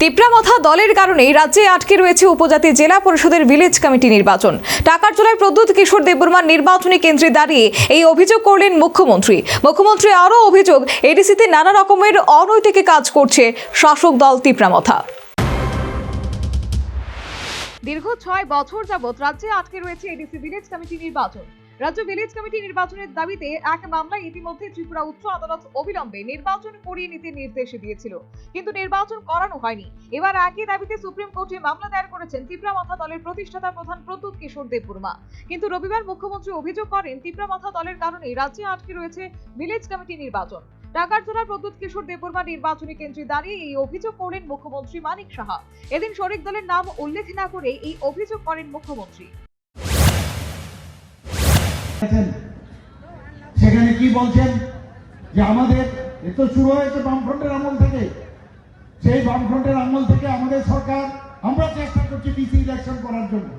তিপ্রামথা দলের কারণেই রাজ্যে আটকে রয়েছে উপজাতি জেলা পরিষদের ভিলেজ কমিটি নির্বাচন। টাকারজলায় প্রদ্যুৎ কিশোর দেববর্মার নির্বাচনী কেন্দ্রে দাঁড়িয়ে এই অভিযোগ করলেন মুখ্যমন্ত্রী। আরও অভিযোগ, এডিসিতে নানা রকমের অনৈতিক কাজ করছে শাসক দল তিপ্রামথা। দীর্ঘ 6 বছর যাবৎ রাজ্যে আটকে রয়েছে এডিসি ভিলেজ কমিটি নির্বাচন। রাজ্য ভিলেজ কমিটি নির্বাচনের দাবিতে এক মামলায় ইতিমধ্যে ত্রিপুরা উচ্চ আদালত অবিলম্বে নির্বাচন করিয়ে নিতে নির্দেশ দিয়েছিল, কিন্তু নির্বাচন করানো হয়নি। এবার একই দাবিতে সুপ্রিম কোর্টে মামলা দায়ের করেছেন তিপ্রামথা দলের প্রতিষ্ঠাতা প্রধান প্রদ্যুৎ কিশোর দেববর্মা। কিন্তু রবিবার মুখ্যমন্ত্রী অভিযোগ করেন তিপ্রামথা দলের কারণেই রাজ্যে আটকে রয়েছে ভিলেজ কমিটি নির্বাচন। টাকারজলার প্রদ্যুৎ কিশোর দেববর্মা নির্বাচনী কেন্দ্রে দাঁড়িয়ে এই অভিযোগ করলেন মুখ্যমন্ত্রী মানিক সাহা। এদিন শরিক দলের নাম উল্লেখ না করে এই অভিযোগ করেন মুখ্যমন্ত্রী। সেখানে কি বলছেন যে আমাদের এত শুরু হয়েছে বামফ্রন্টের আমল থেকে, সেই বামফ্রন্টের আমল থেকে আমাদের সরকার আমরা চেষ্টা করছি ডিসি ইলেকশন করার জন্য,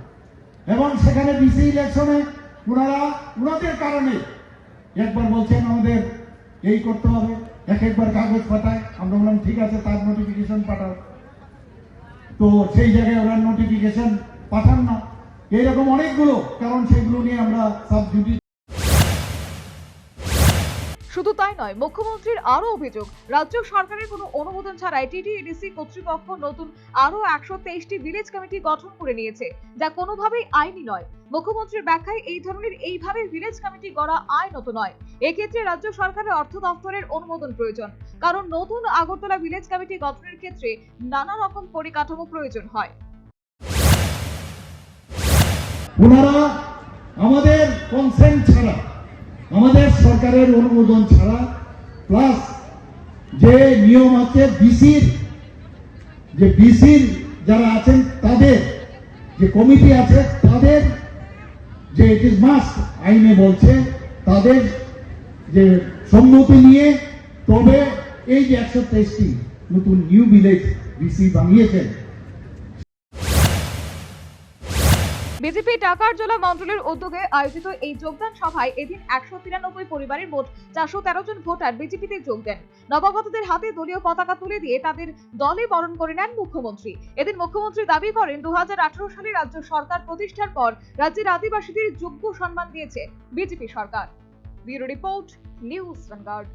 এবং সেখানে ডিসি ইলেকশনে ওনাদের কারণে একবার বলছেন আমাদের এই করতে হবে, একবার কাগজ পাঠায়, আমরা বললাম ঠিক আছে তার নোটিফিকেশন পাঠাও, তো সেই জায়গায় ওরা নোটিফিকেশন পাঠান না। এইরকম অনেকগুলো কারণ, সেগুলো নিয়ে আমরা সাবজুডিস। শুধু তাই নয়, মুখ্যমন্ত্রীর আরো অভিযোগ, রাজ্য সরকারের কোনো অনুমোদন ছাড়াই টিটিএডিসি কর্তৃপক্ষ নতুন আরো 123টি ভিলেজ কমিটি গঠন করে নিয়েছে, যা কোনোভাবেই আইনি নয়। মুখ্যমন্ত্রীর ব্যাখ্যায় এই ধরনের এইভাবে ভিলেজ কমিটি গড়া আইনত নয়। এক্ষেত্রে রাজ্য সরকারের অর্থ দপ্তরের অনুমোদন প্রয়োজন, কারণ নতুন আগরতলা ভিলেজ কমিটি গঠনের ক্ষেত্রে নানা রকম পরিকাঠামো প্রয়োজন হয়। ওনারা আমাদের কনসেন্ট ছাড়া, আমাদের সরকারের অনুমোদন ছাড়া, প্লাস যে নিয়ম আছে বিসির যারা আছেন তাদের যে কমিটি আছে তাদের যে ইট ইজ মাস্ট আইনে বলছে তাদের যে সম্মতি নিয়ে তবে এই যে 123টি নতুন নিউ ভিলেজ বিসি বানিয়েছেন। বিজেপি টাকারজলা মন্ডলের উদ্যোগে আয়োজিত এই যোগদান সভায় এদিন 193 পরিবারের মোট 413 জন ভোটার বিজেপিতে যোগ দেন। নবাগতদের হাতে দলীয় পতাকা তুলে দিয়ে তাদের দলে বরণ করে নেন মুখ্যমন্ত্রী। এদিন মুখ্যমন্ত্রী দাবি করেন 2018 সালে রাজ্য সরকার প্রতিষ্ঠার পর রাজ্যের আদিবাসীদের যোগ্য সম্মান দিয়েছে বিজেপি সরকার। Bureau report, news vanguard.